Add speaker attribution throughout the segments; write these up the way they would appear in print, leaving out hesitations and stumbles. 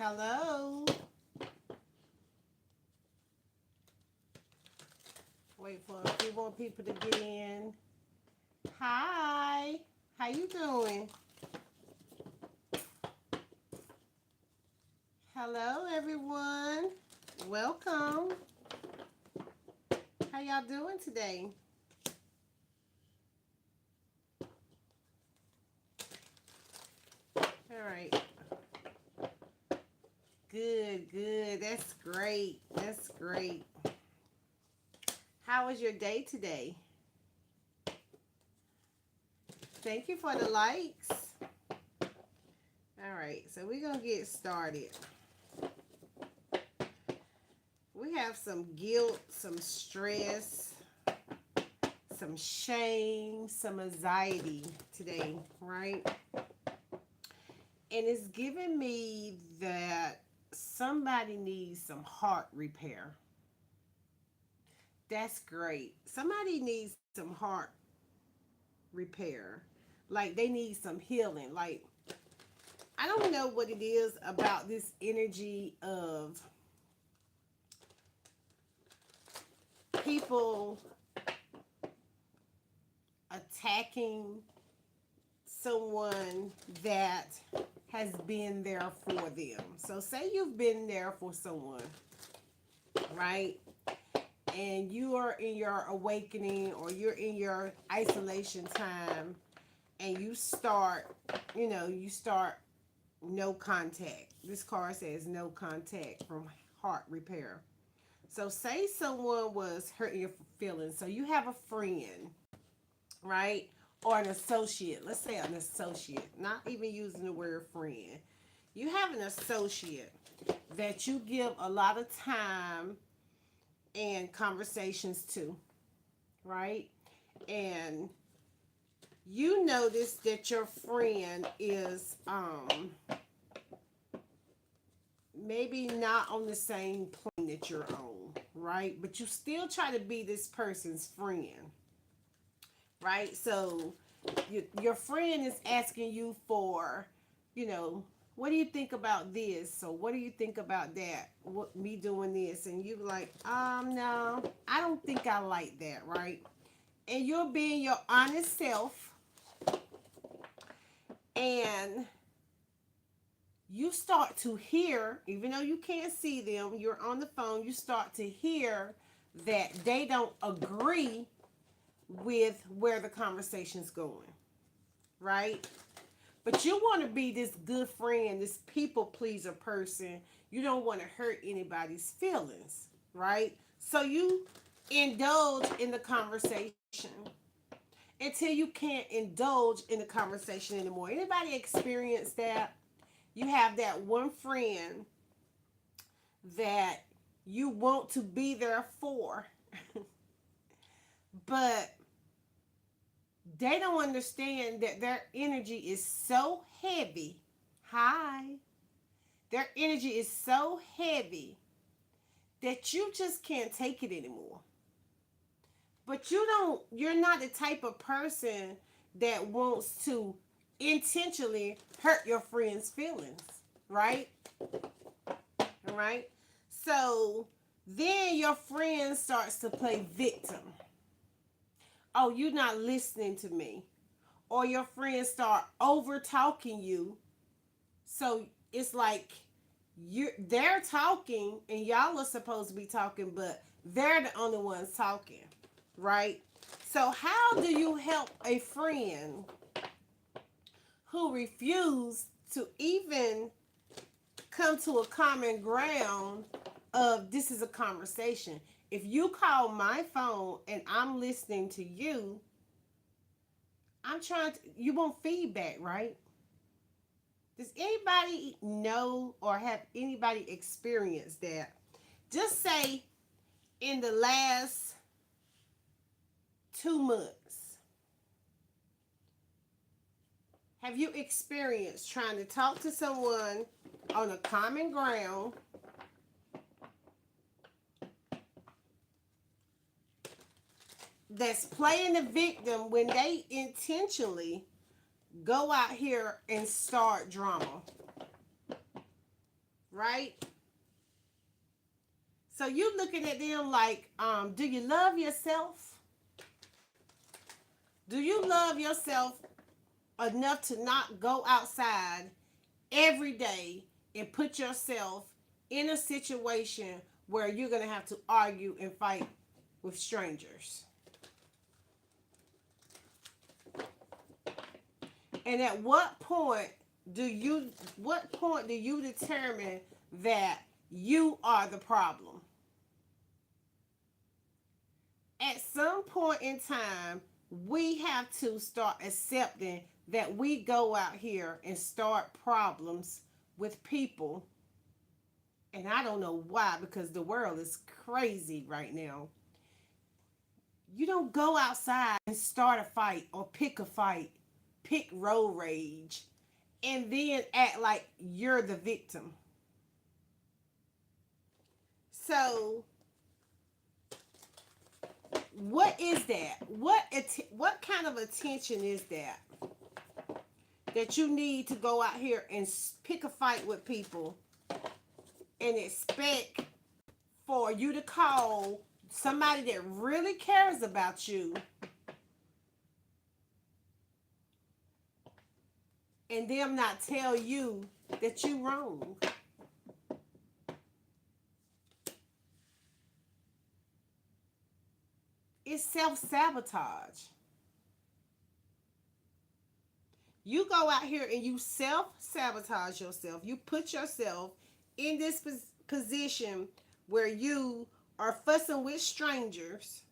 Speaker 1: Hello. Wait for a few more people to get in. Hi. How you doing? Hello, everyone. Welcome. How y'all doing today? All right. Good, good. That's great. That's great. How was your day today? Thank you for the likes. All right, so we're going to get started. We have some guilt, some stress, some shame, some anxiety today, right? And it's giving me that somebody needs some heart repair. That's great. Somebody needs some heart repair. Like they need some healing. Like, I don't know what it is about this energy of people attacking someone that has been there for them. So say you've been there for someone, right? And you are in your awakening or you're in your isolation time and you start no contact. This card says no contact from heart repair. So say someone was hurting your feelings. So you have a friend, right? Or an associate. Let's say an associate, not even using the word friend. You have an associate that you give a lot of time and conversations to, right? And you notice that your friend is maybe not on the same plane that you're on, right? But you still try to be this person's friend, right? So your friend is asking you for, you know, what do you think about this? So what do you think about that? What me doing this? And you like, no, I don't think I like that, right? And you're being your honest self, and you start to hear, even though you can't see them, you're on the phone, you start to hear that they don't agree with where the conversation's going, right? But you want to be this good friend, this people pleaser person. You don't want to hurt anybody's feelings, right? So you indulge in the conversation until you can't indulge in the conversation anymore. Anybody experience that? You have that one friend that you want to be there for, but they don't understand that their energy is so heavy. Hi. Their energy is so heavy that you just can't take it anymore. But you're not the type of person that wants to intentionally hurt your friend's feelings, right? All right. So then your friend starts to play victim. Oh, you're not listening to me. Or your friends start over talking you. So it's like they're talking and y'all are supposed to be talking, but they're the only ones talking, right? So how do you help a friend who refused to even come to a common ground of this is a conversation? If you call my phone and I'm listening to you, you want feedback, right? Does anybody know or have anybody experienced that? Just say in the last 2 months, have you experienced trying to talk to someone on a common ground that's playing the victim when they intentionally go out here and start drama? right? So you looking at them like, do you love yourself? Do you love yourself enough to not go outside every day and put yourself in a situation where you're going to have to argue and fight with strangers? And at what point do you determine that you are the problem? At some point in time, we have to start accepting that we go out here and start problems with people. And I don't know why, because the world is crazy right now. You don't go outside and start a fight or pick a fight, pick road rage, and then act like you're the victim. So, what is that? What kind of attention is that? That you need to go out here and pick a fight with people and expect for you to call somebody that really cares about you and them not tell you that you wrong. It's self-sabotage. You go out here and you self-sabotage yourself. You put yourself in this position where you are fussing with strangers.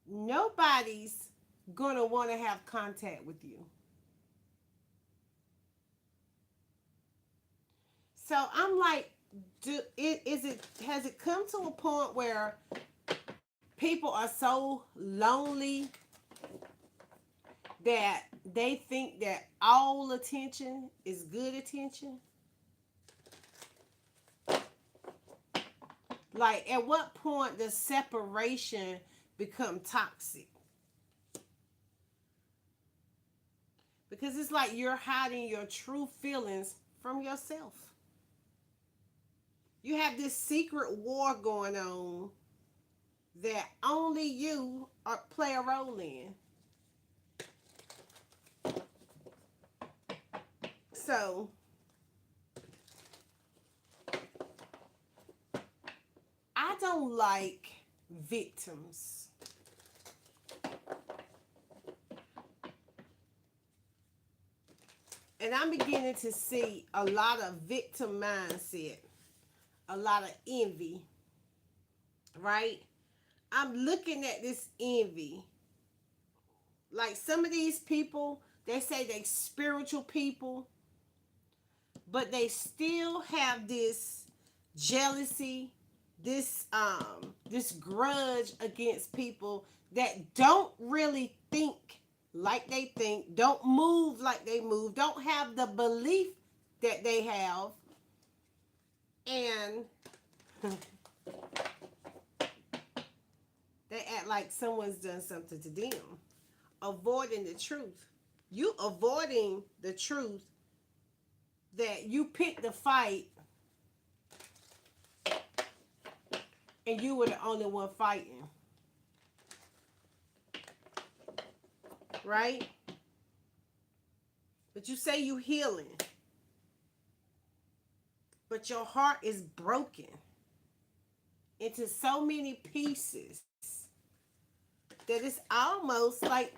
Speaker 1: Nobody's gonna want to have contact with you. So I'm like, has it come to a point where people are so lonely that they think that all attention is good attention? Like, at what point does separation become toxic? Because it's like you're hiding your true feelings from yourself. You have this secret war going on that only you play a role in. So, I don't like victims. And I'm beginning to see a lot of victim mindset, a lot of envy, right? I'm looking at this envy. Like, some of these people, they say they spiritual people, but they still have this jealousy, this grudge against people that don't really think like they think, don't move like they move, don't have the belief that they have, and they act like someone's done something to them, avoiding the truth. You avoiding the truth that you picked the fight and you were the only one fighting. Right? But you say you healing. But your heart is broken into so many pieces that it's almost like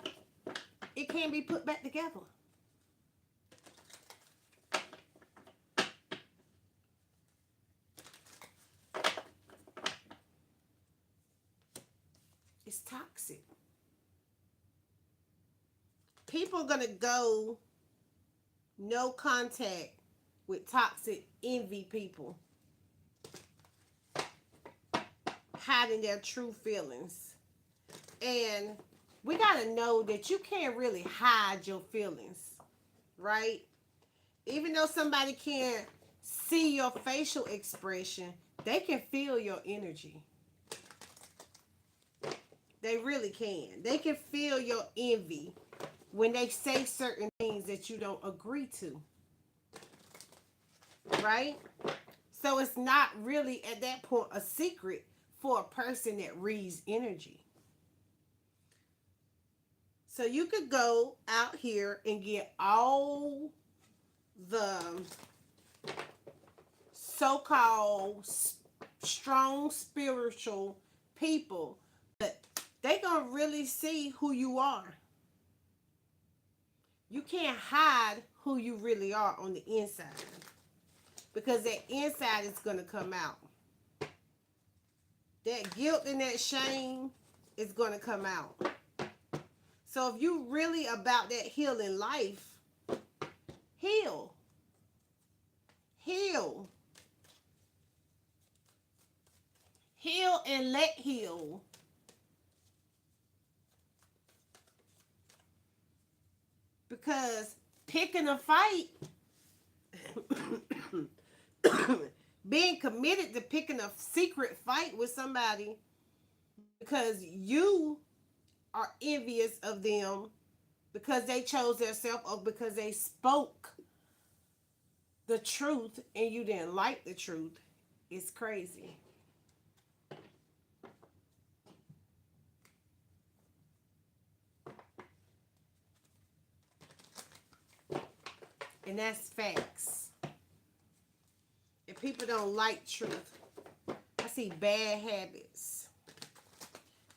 Speaker 1: it can't be put back together. It's toxic. People are going to go no contact with toxic envy people, hiding their true feelings. And we got to know that you can't really hide your feelings, right? Even though somebody can't see your facial expression, they can feel your energy. They really can. They can feel your envy when they say certain things that you don't agree to. right? So it's not really at that point a secret for a person that reads energy. So you could go out here and get all the so-called strong spiritual people, but they gonna really see who you are. You can't hide who you really are on the inside, because that inside is gonna come out. That guilt and that shame is gonna come out. So if you really about that healing life, heal. Heal. Heal and let heal. Because picking a fight, being committed to picking a secret fight with somebody because you are envious of them because they chose themselves or because they spoke the truth and you didn't like the truth, is crazy. And that's facts. If people don't like truth, I see bad habits.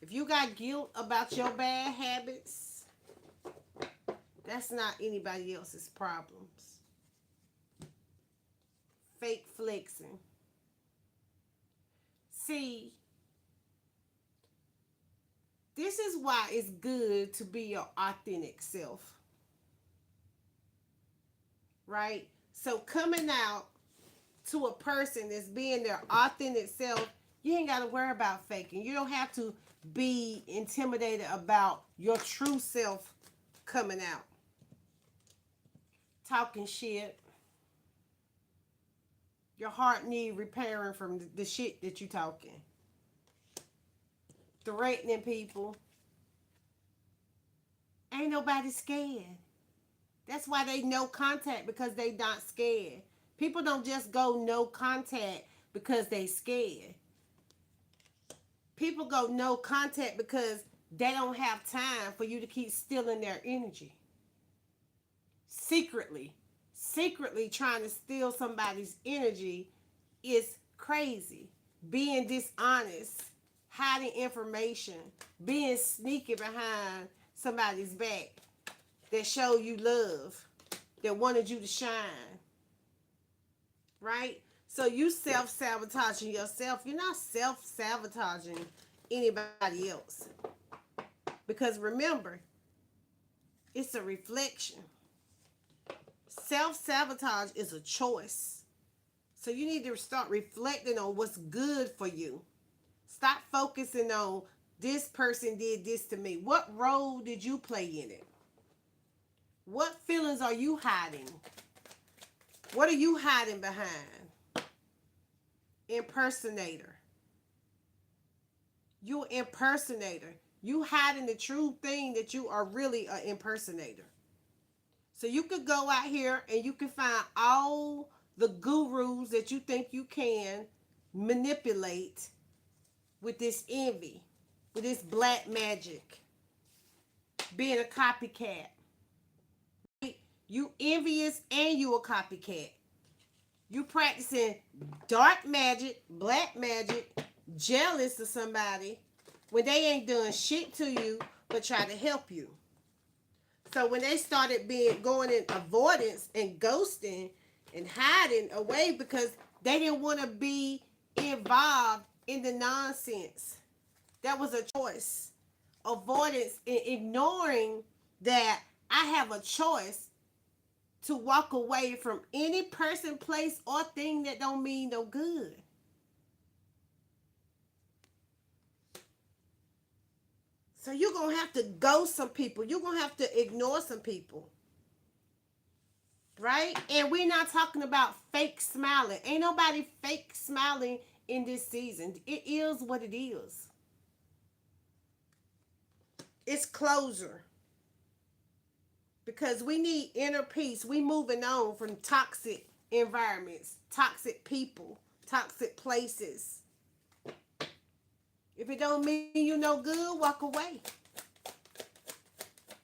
Speaker 1: If you got guilt about your bad habits, that's not anybody else's problems. Fake flexing. See, this is why it's good to be your authentic self. Right? So coming out to a person that's being their authentic self, you ain't got to worry about faking. You don't have to be intimidated about your true self coming out. Talking shit. Your heart need repairing from the shit that you talking. Threatening people. Ain't nobody scared. That's why they no contact, because they not scared. People don't just go no contact because they scared. People go no contact because they don't have time for you to keep stealing their energy. Secretly trying to steal somebody's energy is crazy. Being dishonest, hiding information, being sneaky behind somebody's back that show you love, that wanted you to shine. Right? So you self-sabotaging yourself. You're not self-sabotaging anybody else. Because remember, it's a reflection. Self-sabotage is a choice. So you need to start reflecting on what's good for you. Stop focusing on this person did this to me. What role did you play in it? What feelings are you hiding? What are you hiding behind? Impersonator. You impersonator. You hiding the true thing that you are really an impersonator. So you could go out here and you can find all the gurus that you think you can manipulate with this envy, with this black magic, being a copycat. You envious and you a copycat. You practicing dark magic, black magic, jealous of somebody when they ain't done shit to you but try to help you. So when they started going in avoidance and ghosting and hiding away because they didn't want to be involved in the nonsense. That was a choice. Avoidance and ignoring that I have a choice to walk away from any person, place, or thing that don't mean no good. So you're going to have to ghost some people. You're going to have to ignore some people. Right? And we're not talking about fake smiling. Ain't nobody fake smiling in this season. It is what it is. It's closure. Because we need inner peace. We moving on from toxic environments, toxic people, toxic places. If it don't mean you no good, walk away.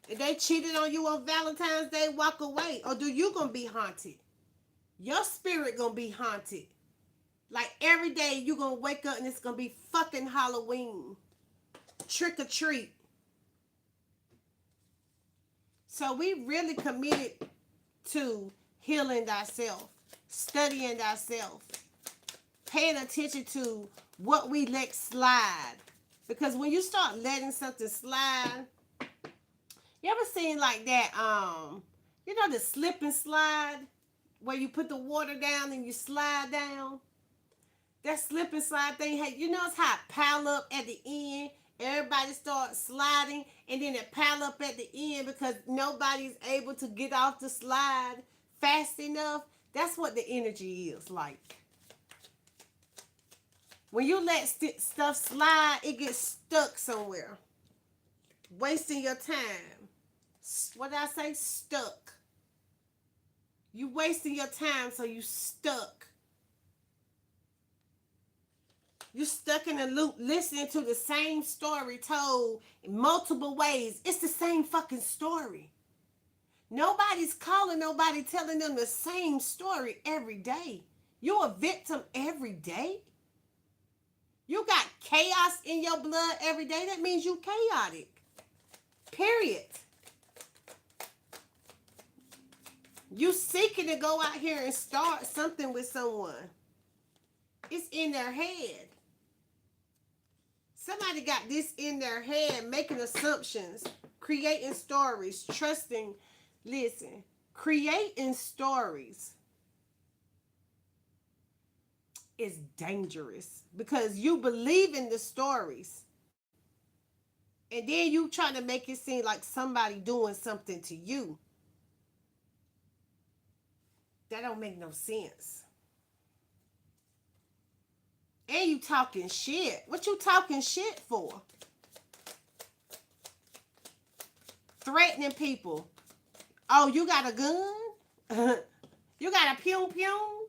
Speaker 1: If they cheated on you on Valentine's Day, walk away. Or do you gonna be haunted? Your spirit gonna be haunted. Like every day you gonna wake up and it's gonna be fucking Halloween. Trick or treat. So we really committed to healing ourselves, studying ourselves, paying attention to what we let slide. Because when you start letting something slide, you ever seen like that, you know, the slip and slide where you put the water down and you slide down? That slip and slide thing, hey, you notice how it pile up at the end? Everybody starts sliding and then it pile up at the end because nobody's able to get off the slide fast enough. That's what the energy is like. When you let stuff slide, it gets stuck somewhere. Wasting your time. What did I say? Stuck. You wasting your time, so you stuck. You're stuck in a loop listening to the same story told in multiple ways. It's the same fucking story. Nobody's calling nobody, telling them the same story every day. You're a victim every day. You got chaos in your blood every day. That means you chaotic. Period. You seeking to go out here and start something with someone. It's in their head. Somebody got this in their head, making assumptions, creating stories, trusting. Listen, creating stories is dangerous because you believe in the stories. And then you try to make it seem like somebody doing something to you. That don't make no sense. And you talking shit. What you talking shit for? Threatening people. Oh, you got a gun? You got a pew pew?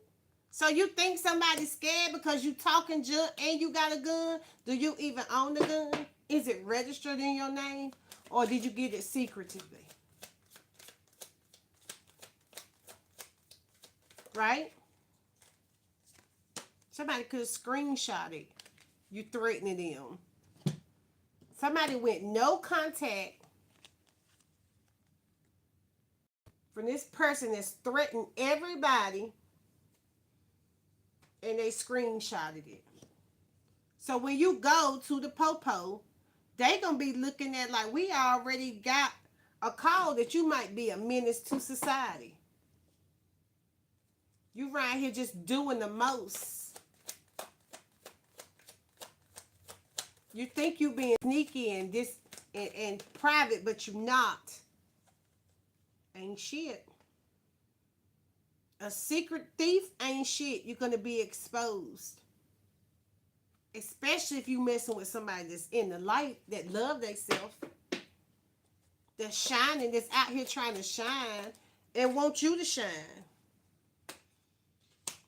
Speaker 1: So you think somebody's scared because you talking junk and you got a gun? Do you even own the gun? Is it registered in your name? Or did you get it secretively? Right? Somebody could screenshot it. You threatening them. Somebody went no contact from this person that's threatened everybody and they screenshotted it. So when you go to the popo, they gonna be looking at like we already got a call that you might be a menace to society. You right here just doing the most. You think you being sneaky and this and private, but you not. Ain't shit. A secret thief ain't shit. You're gonna be exposed. Especially if you messing with somebody that's in the light, that love themselves, that's shining, that's out here trying to shine and want you to shine.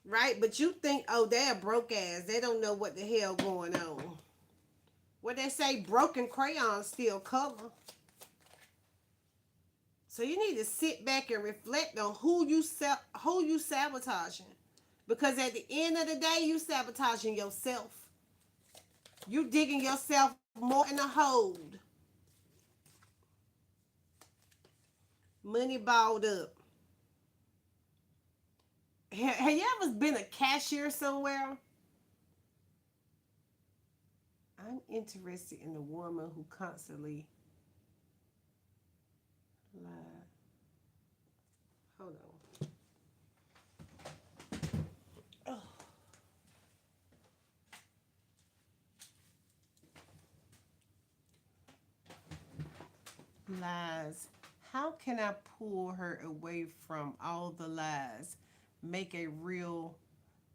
Speaker 1: Right? But you think, oh, they're broke ass. They don't know what the hell going on. What they say, broken crayons still color. So you need to sit back and reflect on who you sabotaging. Because at the end of the day, you sabotaging yourself. You digging yourself more in a hole. Money balled up. Have you ever been a cashier somewhere? I'm interested in a woman who constantly lies. Hold on. Oh. Lies. How can I pull her away from all the lies? Make it real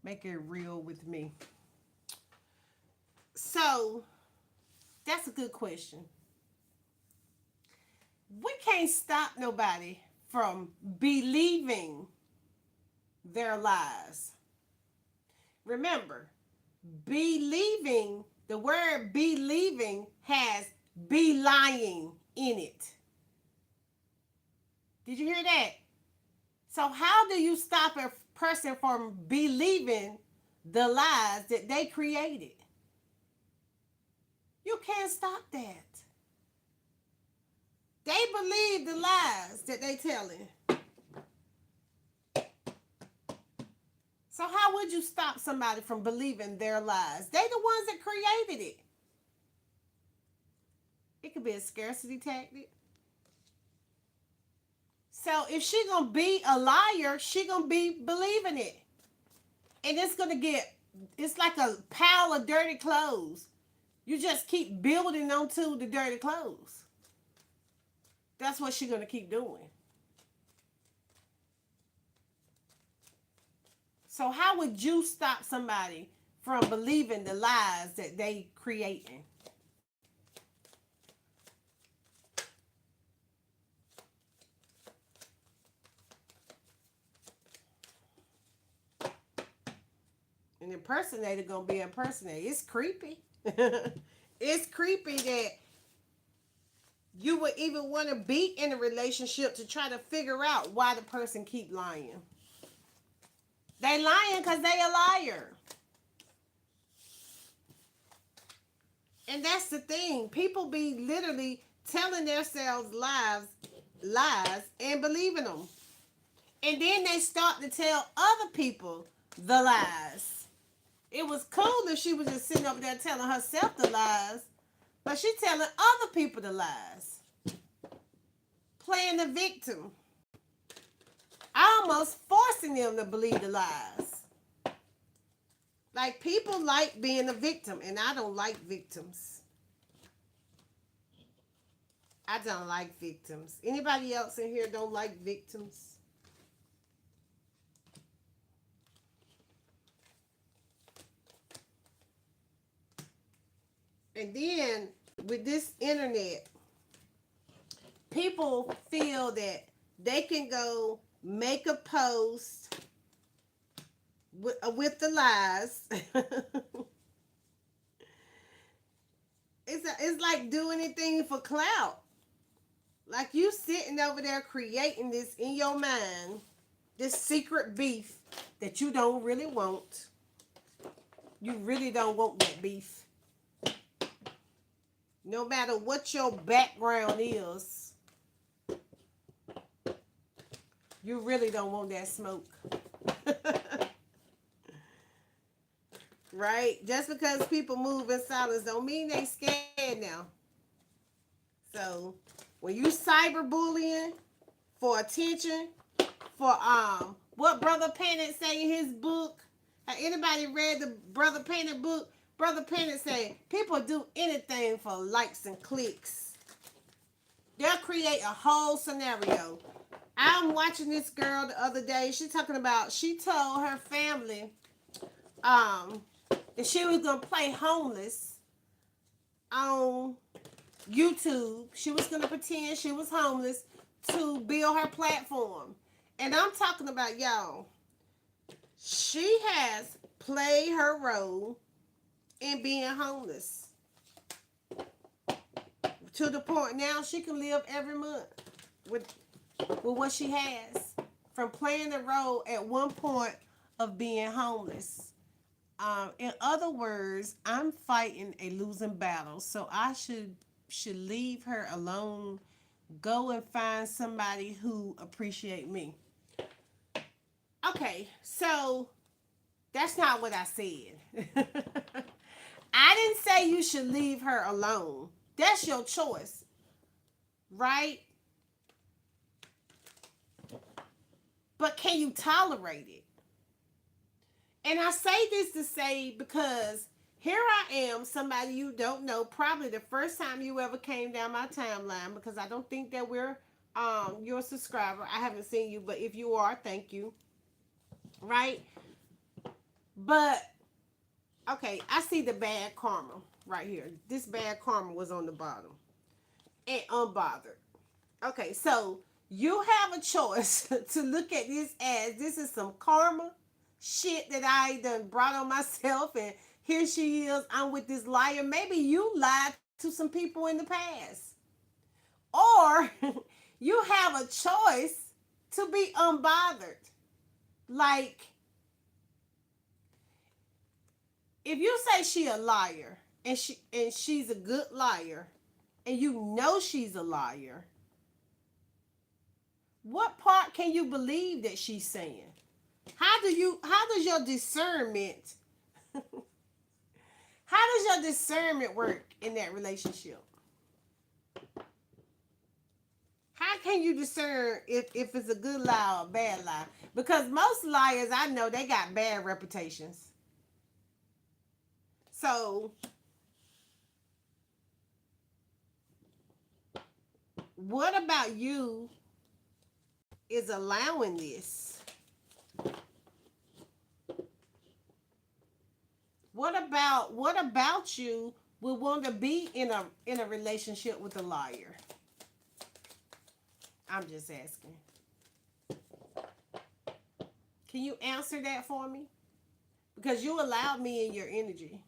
Speaker 1: with me. So that's a good question. We can't stop nobody from believing their lies. Remember, believing, the word believing has be lying in it. Did you hear that? So how do you stop a person from believing the lies that they created? You can't stop that. They believe the lies that they telling. So how would you stop somebody from believing their lies? They the ones that created it. It could be a scarcity tactic. So if she gonna be a liar, she gonna be believing it. And it's like a pile of dirty clothes. You just keep building onto the dirty clothes. That's what she's gonna keep doing. So how would you stop somebody from believing the lies that they creating? An impersonator gonna be impersonated. It's creepy. It's creepy that you would even want to be in a relationship to try to figure out why the person keep lying. They lying because they a liar. And that's the thing. People be literally telling themselves lies and believing them. And then they start to tell other people the lies. It was cool if she was just sitting over there telling herself the lies, but she telling other people the lies. Playing the victim. Almost forcing them to believe the lies. Like, people like being a victim, and I don't like victims. I don't like victims. Anybody else in here don't like victims? And then with this internet, people feel that they can go make a post with the lies. It's like doing anything for clout. Like, you sitting over there creating this in your mind, this secret beef that you don't really want. You really don't want that beef. No matter what your background is, you really don't want that smoke. Right? Just because people move in silence don't mean they scared now. So when you cyberbullying for attention, for what Brother Pennant say in his book, have anybody read the Brother Pennant book? Brother Pennant say people do anything for likes and clicks. They'll create a whole scenario. I'm watching this girl the other day. She told her family that she was gonna play homeless on YouTube. She was gonna pretend she was homeless to build her platform. And I'm talking about, y'all, she has played her role in being homeless to the point now she can live every month with what she has from playing the role at one point of being homeless. In other words, I'm fighting a losing battle, so I should leave her alone. Go and find somebody who appreciate me. Okay, so that's not what I said. I didn't say you should leave her alone. That's your choice, right? But can you tolerate it? And I say this to say, because here I am, somebody you don't know, probably the first time you ever came down my timeline, because I don't think that you're a subscriber. I haven't seen you, but if you are, thank you. Right? But okay, I see the bad karma right here. This bad karma was on the bottom and unbothered. Okay, so You have a choice to look at this as this is some karma shit that I done brought on myself, and here she is, I'm with this liar. Maybe you lied to some people in the past. Or you have a choice to be unbothered. Like, if you say she a liar and she's a good liar, and you know she's a liar, what part can you believe that she's saying? How does your discernment how does your discernment work in that relationship? How can you discern if it's a good lie or a bad lie? Because most liars I know, they got bad reputations. So what about you is allowing this? What about you would want to be in a relationship with a liar? I'm just asking. Can you answer that for me? Because you allowed me in your energy.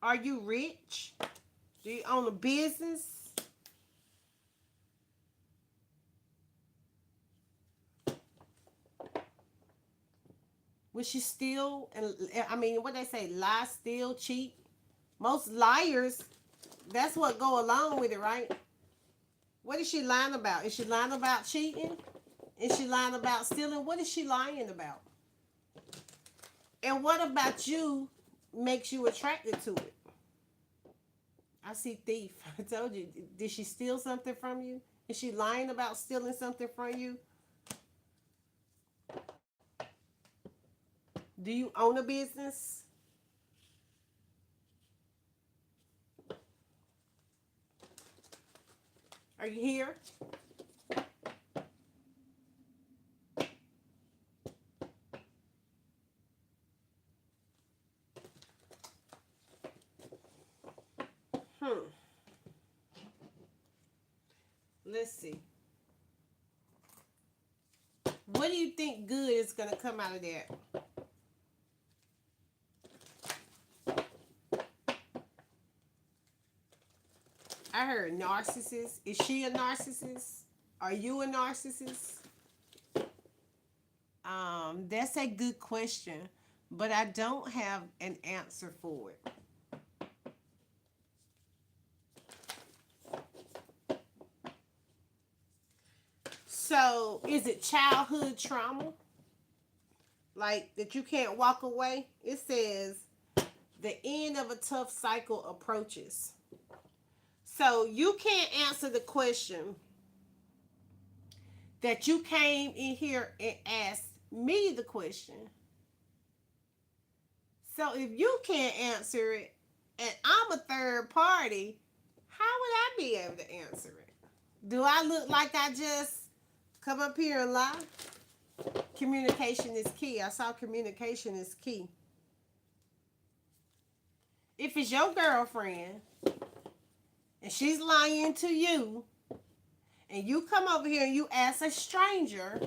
Speaker 1: Are you rich? Do you own a business? Would she steal? And I mean, what they say, lie, steal, cheat. Most liars, that's what go along with it, right? What is she lying about? Is she lying about cheating? Is she lying about stealing? What is she lying about? And what about you makes you attracted to it? I see thief. I told you. Did she steal something from you? Is she lying about stealing something from you? Do you own a business? Are you here? Hmm. Let's see. What do you think good is going to come out of that? I heard narcissist. Is she a narcissist? Are you a narcissist? That's a good question, but I don't have an answer for it. So, is it childhood trauma? Like that you can't walk away? It says the end of a tough cycle approaches. So, you can't answer the question that you came in here and asked me the question. So, if you can't answer it and I'm a third party, how would I be able to answer it? Do I look like I just come up here and lie? Communication is key. I saw communication is key. If it's your girlfriend and she's lying to you, and you come over here and you ask a stranger,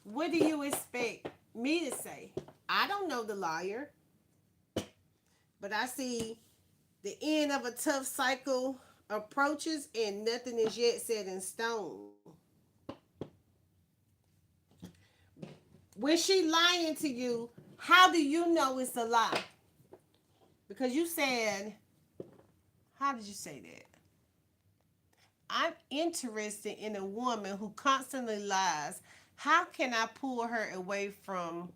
Speaker 1: what do you expect me to say? I don't know the liar, but I see the end of a tough cycle approaches and nothing is yet set in stone. When she lying to you, how do you know it's a lie? Because you said, how did you say that? I'm interested in a woman who constantly lies. How can I pull her away from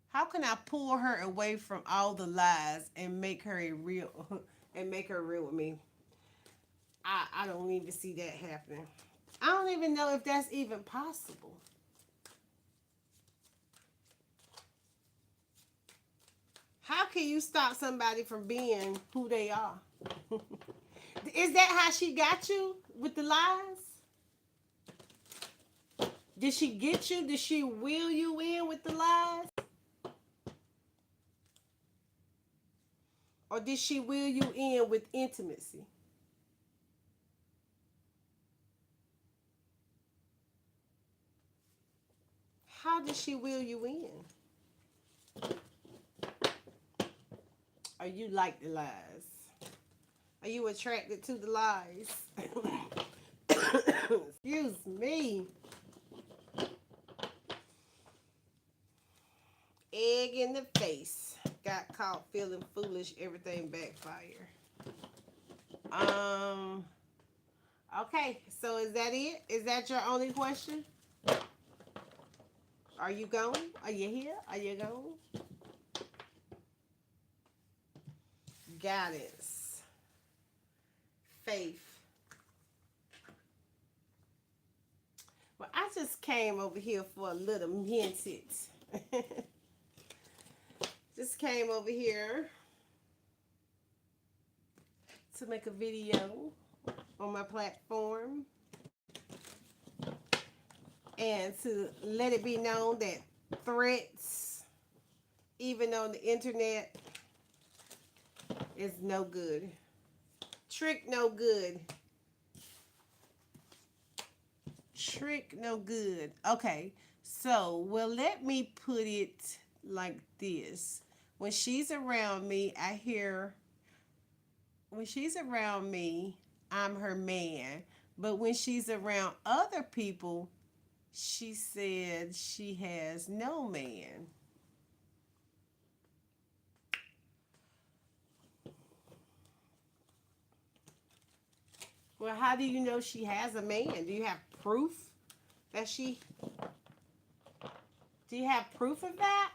Speaker 1: how can I pull her away from all the lies and make her a real and make her real with me? I don't even see that happening. I don't even know if that's even possible. How can you stop somebody from being who they are? Is that how she got you with the lies? Did she get you? Did she wheel you in with the lies? Or did she wheel you in with intimacy? How did she wheel you in? Or you like the lies? Are you attracted to the lies? Excuse me. Egg in the face. Got caught feeling foolish. Everything backfire. Okay, so is that it? Is that your only question? Are you gone? Are you here? Are you gone? Guidance. Faith. Well, I just came over here for a little minute. Just came over here to make a video on my platform and to let it be known that threats, even on the internet, is no good. Trick no good. Trick no good. Okay, so well, let me put it like this. When she's around me, I hear, when she's around me, I'm her man. But when she's around other people, she said she has no man. Well, how do you know she has a man? Do you have proof that she... Do you have proof of that?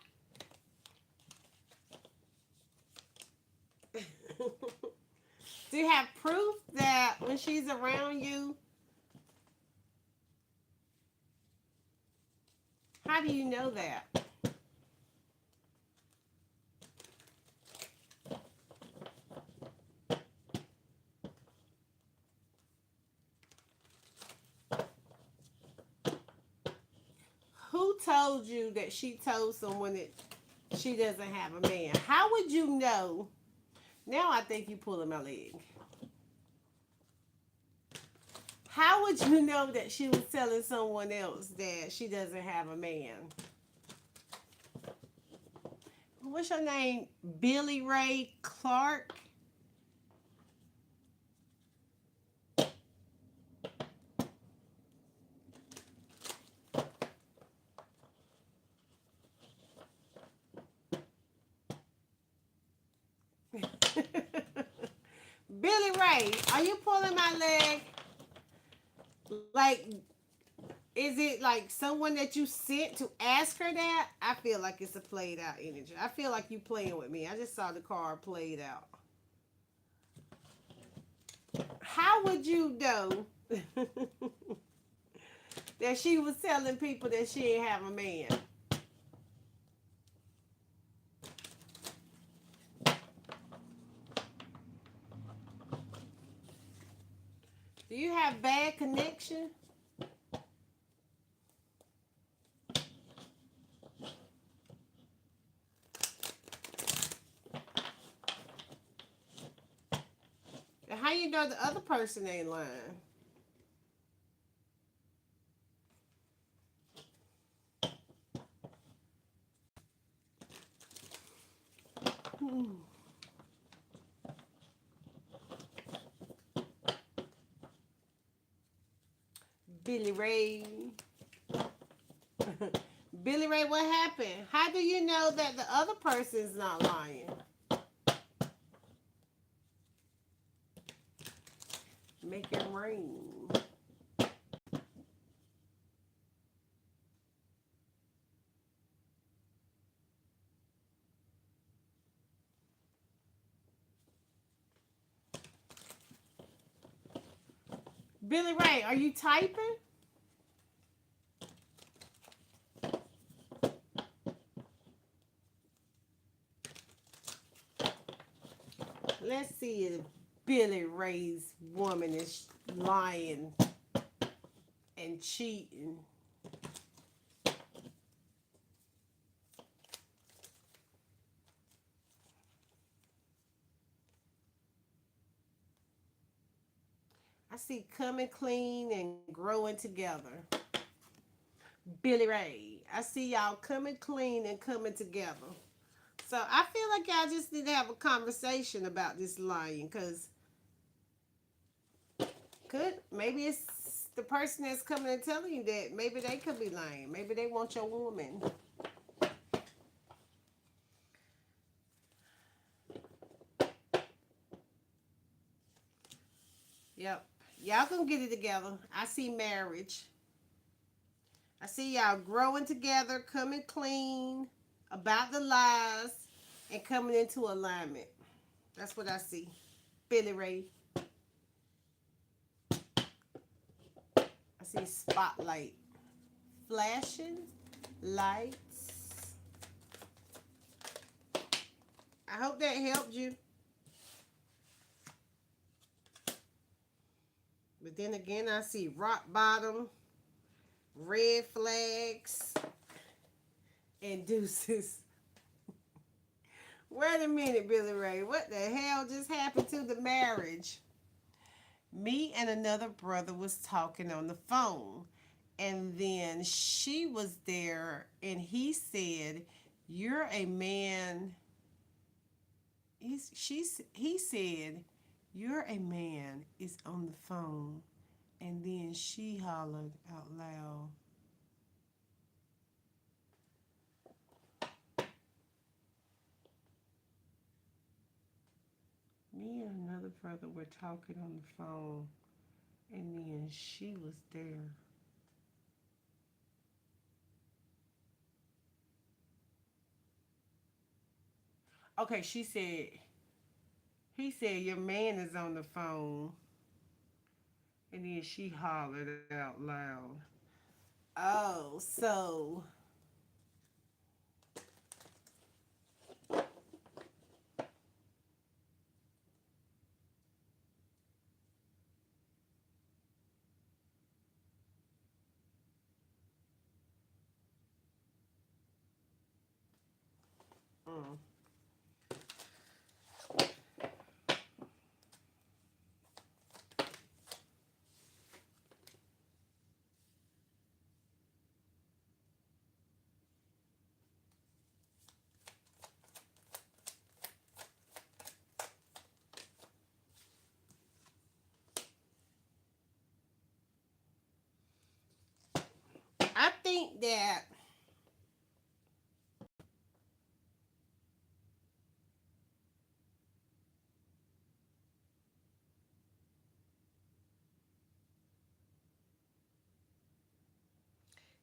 Speaker 1: Do you have proof that when she's around you... How do you know that? Who told you that she told someone that she doesn't have a man? How would you know? Now I think you pulling my leg. How would you know that she was telling someone else that she doesn't have a man? What's your name? Billy Ray Clark? Billy Ray, are you pulling my leg? Like, is it like someone that you sent to ask her that? I feel like it's a played out energy. I feel like you playing with me. I just saw the card played out. How would you know that she was telling people that she didn't have a man? Do you have bad connection? How you know the other person ain't lying? Billy Ray. Billy Ray, what happened? How do you know that the other person's not lying? Make it rain. Billy Ray, are you typing? Let's see if Billy Ray's woman is lying and cheating. see coming clean and growing together. Billy Ray. I see y'all coming clean and coming together. So I feel like y'all just need to have a conversation about this lying, because maybe it's the person that's coming and telling you that maybe they could be lying. Maybe they want your woman. Yep. Y'all gonna get it together. I see marriage. I see y'all growing together, coming clean about the lies, and coming into alignment. That's what I see. Billy Ray. I see spotlight. Flashing lights. I hope that helped you. But then again, I see rock bottom, red flags, and deuces. Wait a minute, Billy Ray. What the hell just happened to the marriage? Me and another brother was talking on the phone. And then she was there and he said, "You're a man." He said, "You're a man," is on the phone. And then she hollered out loud. Me and another brother were talking on the phone, and then she was there. Okay, he said, "Your man is on the phone," and then she hollered out loud. Oh, so. Mm. I think that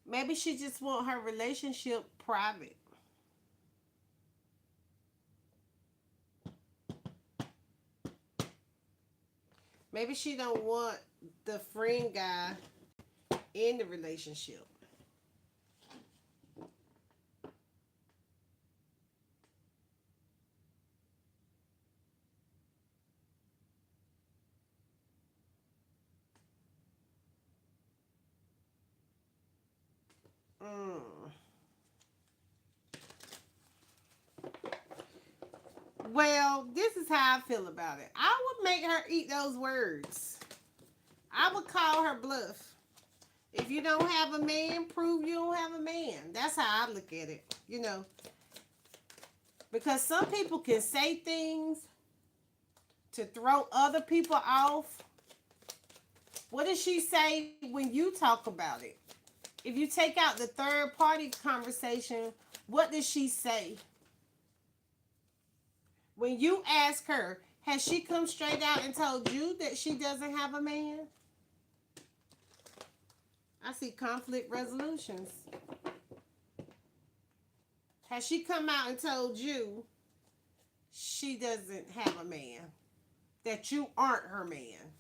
Speaker 1: maybe she just want her relationship private. Maybe she don't want the friend guy in the relationship. Mm. Well, this is how I feel about it. I would make her eat those words. I would call her bluff. If you don't have a man, prove you don't have a man. That's how I look at it, Because some people can say things to throw other people off. What does she say when you talk about it? If you take out the third party conversation, what does she say? When you ask her, has she come straight out and told you that she doesn't have a man? I see conflict resolutions. Has she come out and told you she doesn't have a man? That you aren't her man?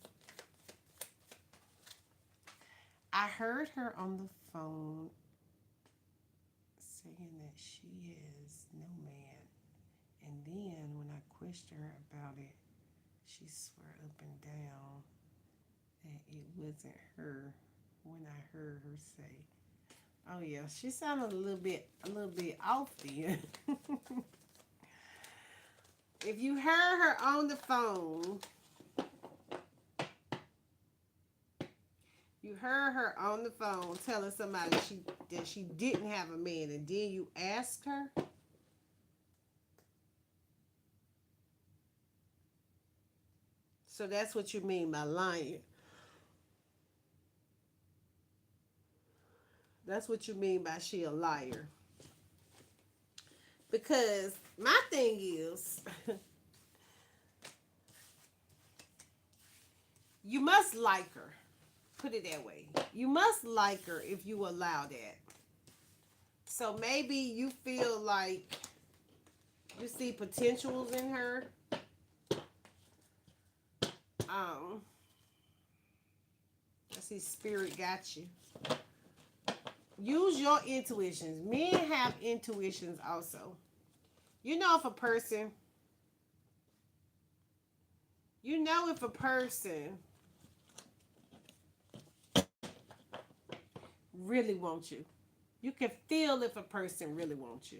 Speaker 1: I heard her on the phone saying that she has no man. And then when I questioned her about it, she swore up and down that it wasn't her when I heard her say, "Oh yeah," she sounded a little bit off then. If you heard her on the phone You heard her on the phone telling somebody that she didn't have a man, and then you asked her. So that's what you mean by lying. That's what you mean by she a liar. Because my thing is, you must like her. Put it that way. You must like her if you allow that. So maybe you feel like you see potentials in her. Um, I see spirit got you. Use your intuitions. Men have intuitions also. You know if a person, you know if a person really wants you. You can feel if a person really wants you.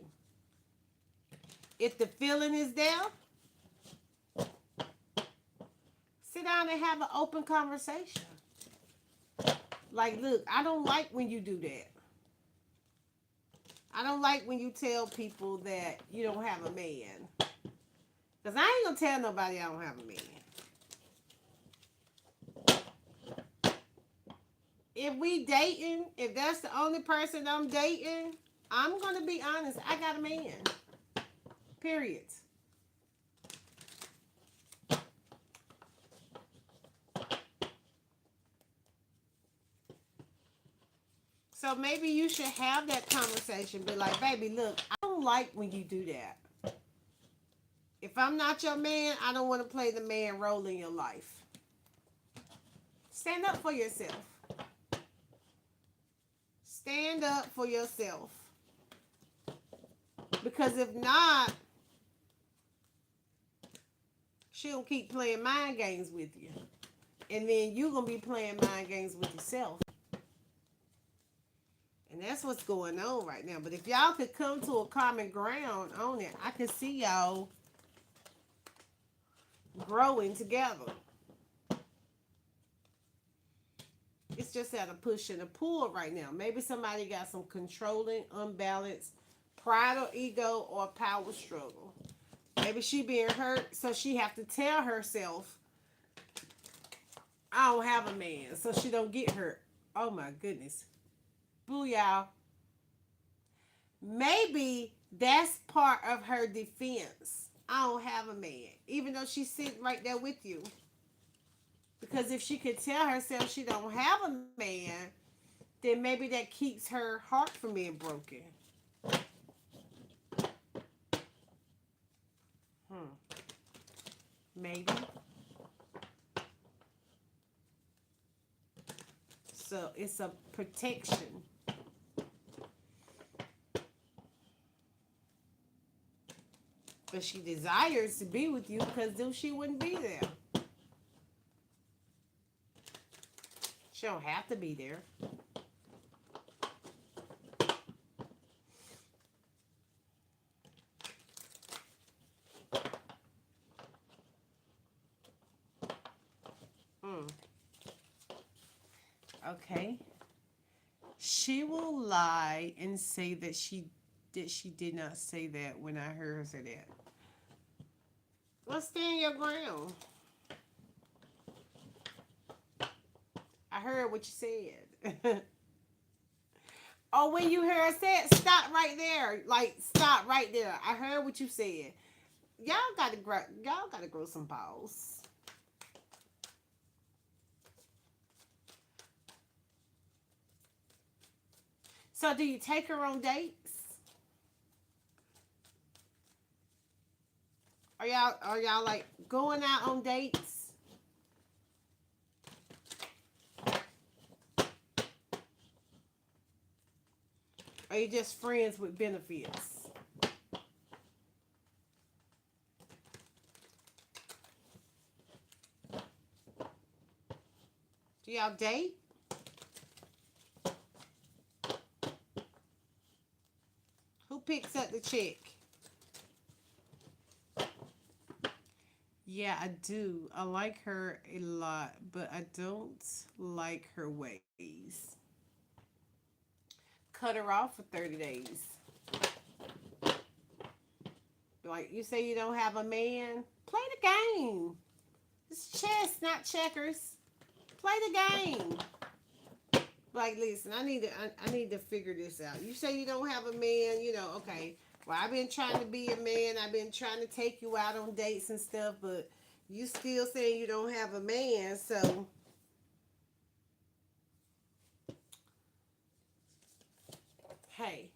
Speaker 1: If the feeling is there, sit down and have an open conversation. Like, look, I don't like when you do that. I don't like when you tell people that you don't have a man. Because I ain't going to tell nobody I don't have a man. If we dating, if that's the only person I'm dating, I'm going to be honest. I got a man. Period. So maybe you should have that conversation. Be like, baby, look, I don't like when you do that. If I'm not your man, I don't want to play the man role in your life. Stand up for yourself. Stand up for yourself. Because if not, she'll keep playing mind games with you. And then you're going to be playing mind games with yourself. And that's what's going on right now. But if y'all could come to a common ground on it, I can see y'all growing together. It's just at a push and a pull right now. Maybe somebody got some controlling, unbalanced pride or ego or power struggle. Maybe she being hurt, so she have to tell herself, I don't have a man, so she don't get hurt. Oh my goodness. Boo, y'all. Maybe that's part of her defense. I don't have a man, even though she's sitting right there with you. Because if she could tell herself she don't have a man, then maybe that keeps her heart from being broken. Maybe. So it's a protection. But she desires to be with you because then she wouldn't be there. She don't have to be there. Okay. She will lie and say that she did not say that when I heard her say that. Well, stand your ground. I heard what you said. Oh, when you heard her say it, stop right there. Like, stop right there. I heard what you said. Y'all gotta grow some balls. So do you take her on dates? Are y'all like going out on dates? Or are you just friends with benefits? Do y'all date? Who picks up the check? Yeah, I do. I like her a lot, but I don't like her ways. Cut her off for 30 days. Like you say you don't have a man, play the game. It's chess, not checkers. Play the game. Like, listen, I need to figure this out. You say you don't have a man, okay. Well, I've been trying to be a man. I've been trying to take you out on dates and stuff, but you still saying you don't have a man. So, hey,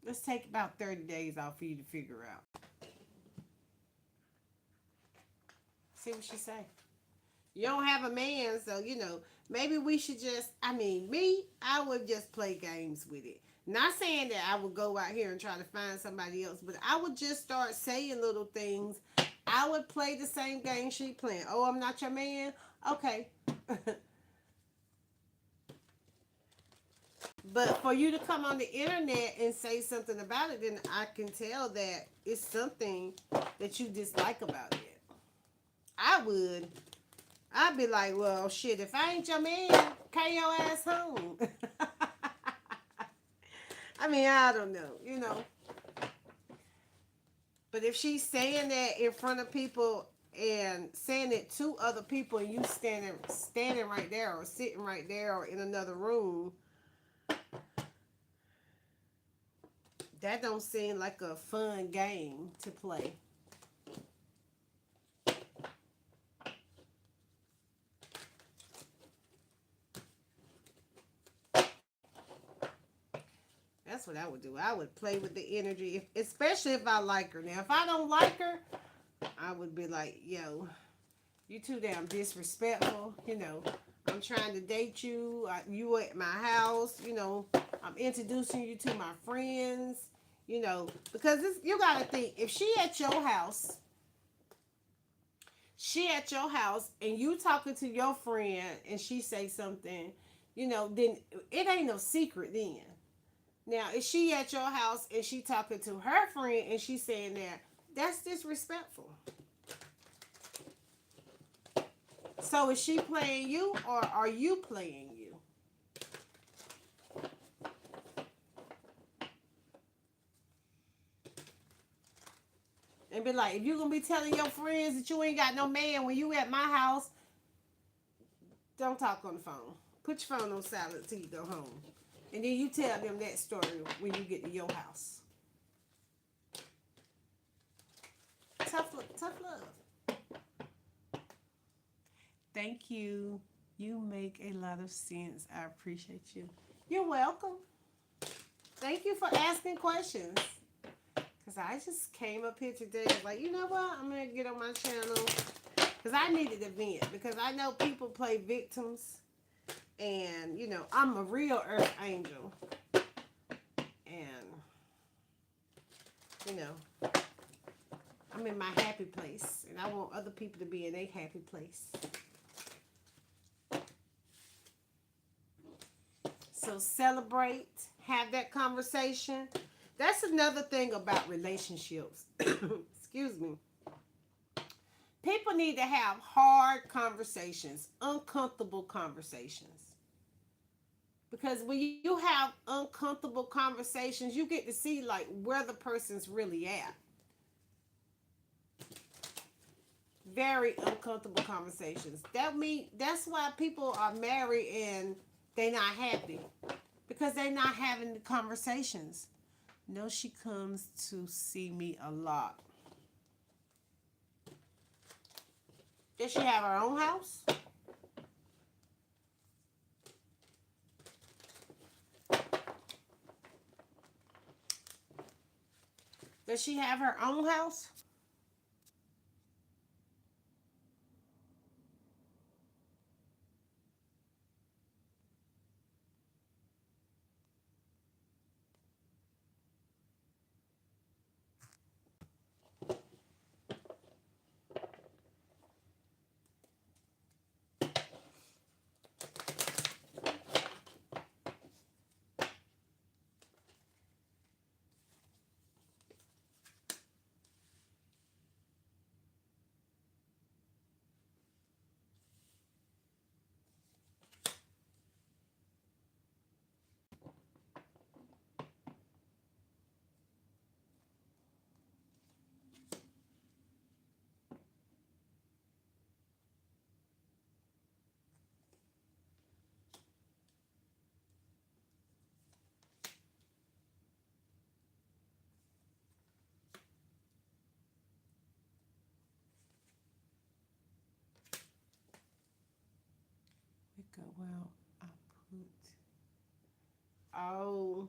Speaker 1: let's take about 30 days off for you to figure out. See what she say. You don't have a man, so maybe we should just. I mean, me, I would just play games with it. Not saying that I would go out here and try to find somebody else, but I would just start saying little things. I would play the same game she playing. Oh, I'm not your man. Okay. But for you to come on the internet and say something about it, then I can tell that it's something that you dislike about it. I would. I'd be like, well, shit, if I ain't your man, carry your ass home. I mean, I don't know. But if she's saying that in front of people and saying it to other people and you standing right there or sitting right there or in another room, that don't seem like a fun game to play. That's what I would do. I would play with the energy, especially if I like her. Now, if I don't like her, I would be like, yo, you too damn disrespectful. I'm trying to date you. You at my house. I'm introducing you to my friends. Because you got to think, if she at your house and you talking to your friend and she say something, then it ain't no secret then. Now, if she at your house and she talking to her friend and she saying that, that's disrespectful. So is she playing you or are you playing you? And be like, if you gonna be telling your friends that you ain't got no man when you at my house, don't talk on the phone. Put your phone on silent till you go home. And then you tell them that story when you get to your house. Tough love. Thank you. You make a lot of sense. I appreciate you. You're welcome. Thank you for asking questions. Because I just came up here today like, you know what? I'm going to get on my channel. Because I needed a vent. Because I know people play victims. And, I'm a real earth angel. And, you know, I'm in my happy place. And I want other people to be in a happy place. So celebrate. Have that conversation. That's another thing about relationships. Excuse me. People need to have hard conversations, uncomfortable conversations. Because when you have uncomfortable conversations, you get to see like where the person's really at. Very uncomfortable conversations. That's why people are married and they're not happy. Because they're not having the conversations. No, she comes to see me a lot. Does she have her own house? Does she have her own house? Well, I put. Oh,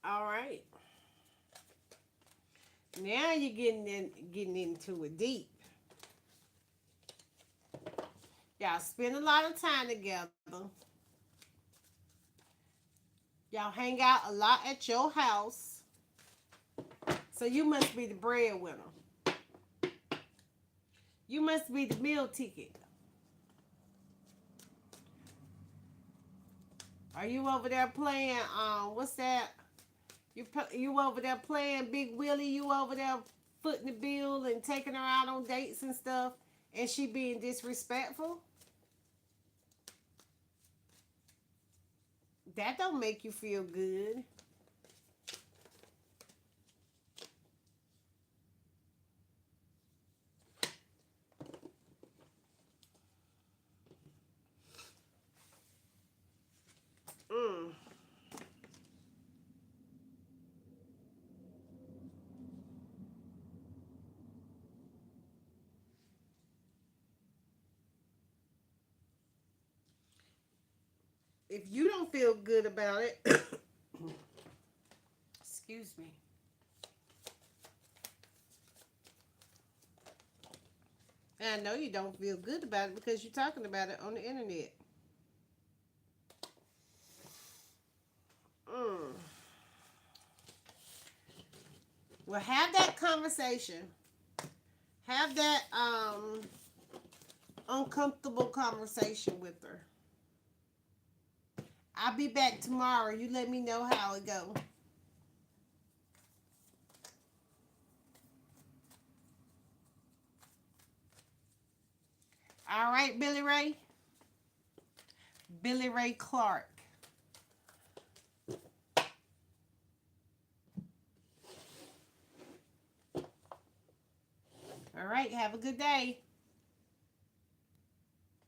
Speaker 1: all right. Now you're getting into it deep. Y'all spend a lot of time together. Y'all hang out a lot at your house. So you must be the breadwinner. You must be the meal ticket. Are you over there playing? What's that? You over there playing Big Willie? You over there footing the bill and taking her out on dates and stuff, and she being disrespectful? That don't make you feel good. Mm. If you don't feel good about it, excuse me. And I know you don't feel good about it because you're talking about it on the internet. Mm. Well, have that conversation. Have that uncomfortable conversation with her. I'll be back tomorrow. You let me know how it go. All right, Billy Ray. Billy Ray Clark. All right, have a good day.